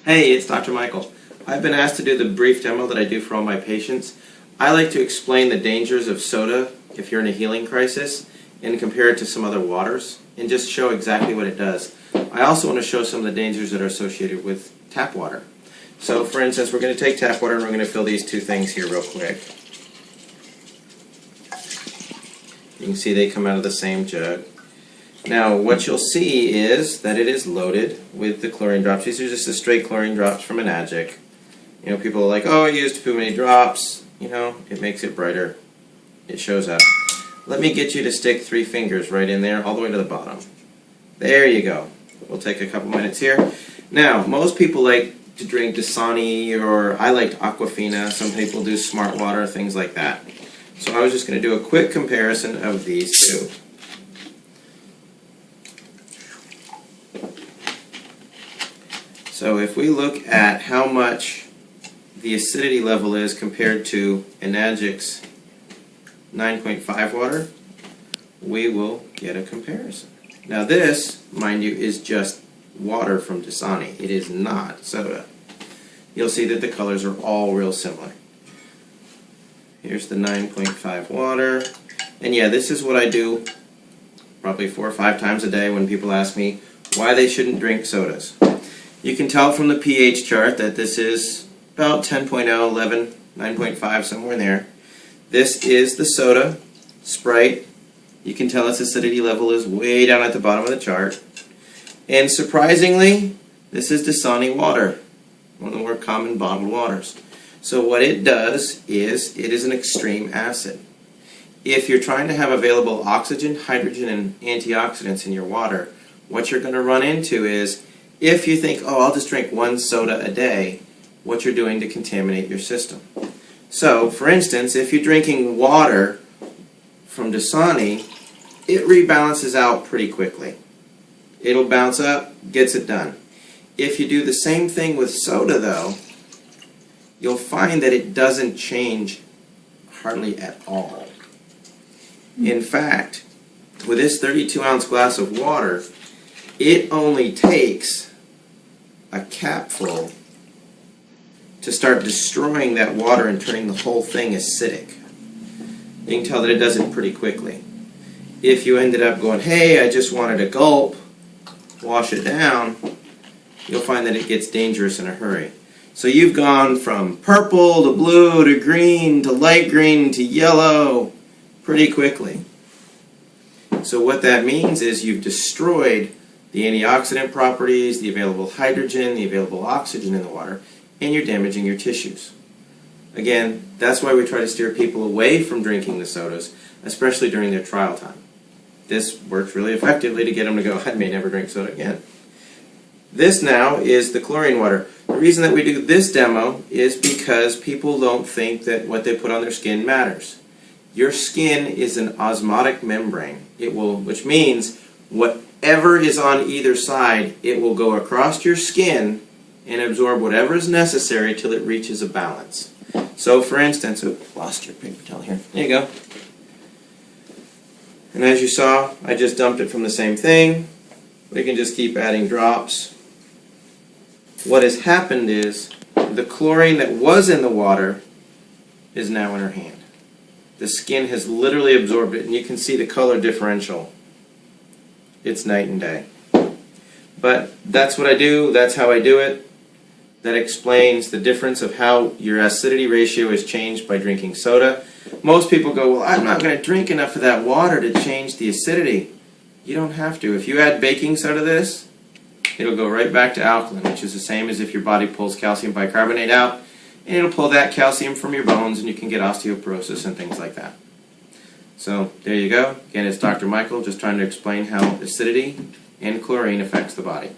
Hey, it's Dr. Michael. I've been asked to do the brief demo that I do for all my patients. I like to explain the dangers of soda if you're in a healing crisis and compare it to some other waters and just show exactly what it does. I also want to show some of the dangers that are associated with tap water. So for instance, we're going to take tap water and we're going to fill these two things here real quick. You can see they come out of the same jug. Now what you'll see is that it is loaded with the chlorine drops. These are just the straight chlorine drops from an Magic. You know, people are like, oh, I used too many drops. You know, it makes it brighter. It shows up. Let me get you to stick 3 fingers right in there all the way to the bottom. There you go. We'll take a couple minutes here. Now, most people like to drink Dasani, or I like Aquafina. Some people do Smart Water, things like that. So I was just going to do a quick comparison of these two. So if we look at how much the acidity level is compared to Enagic's 9.5 water, we will get a comparison. Now this, mind you, is just water from Dasani. It is not soda. You'll see that the colors are all real similar. Here's the 9.5 water. And yeah, this is what I do probably 4 or 5 times a day when people ask me why they shouldn't drink sodas. You can tell from the pH chart that this is about 10.0, 11, 9.5, somewhere in there. This is the soda, Sprite. You can tell its acidity level is way down at the bottom of the chart. And surprisingly, this is Dasani water, one of the more common bottled waters. So what it does is, it is an extreme acid. If you're trying to have available oxygen, hydrogen, and antioxidants in your water, what you're going to run into is, if you think, oh, I'll just drink 1 soda a day, what you're doing to contaminate your system. So, for instance, if you're drinking water from Dasani, it rebalances out pretty quickly. It'll bounce up, gets it done. If you do the same thing with soda, though, you'll find that it doesn't change hardly at all. In fact, with this 32-ounce glass of water, it only takes a capful to start destroying that water and turning the whole thing acidic. You can tell that it does it pretty quickly. If you ended up going, hey, I just wanted a gulp, wash it down, you'll find that it gets dangerous in a hurry. So you've gone from purple to blue to green to light green to yellow pretty quickly. So what that means is you've destroyed the antioxidant properties, the available hydrogen, the available oxygen in the water, and you're damaging your tissues. Again, that's why we try to steer people away from drinking the sodas, especially during their trial time. This works really effectively to get them to go, I may never drink soda again. This now is the chlorine water. The reason that we do this demo is because people don't think that what they put on their skin matters. Your skin is an osmotic membrane. Which means whatever is on either side, it will go across your skin and absorb whatever is necessary till it reaches a balance. So for instance, lost your paper towel here. There you go. And as you saw, I just dumped it from the same thing. We can just keep adding drops. What has happened is the chlorine that was in the water is now in her hand. The skin has literally absorbed it, and you can see the color differential. It's night and day. But that's what I do, that's how I do it. That explains the difference of how your acidity ratio is changed by drinking soda. Most people go, well, I'm not going to drink enough of that water to change the acidity. You don't have to. If you add baking soda to this, it'll go right back to alkaline, which is the same as if your body pulls calcium bicarbonate out, and it'll pull that calcium from your bones, and you can get osteoporosis and things like that. So there you go. Again, it's Dr. Michael just trying to explain how acidity and chlorine affects the body.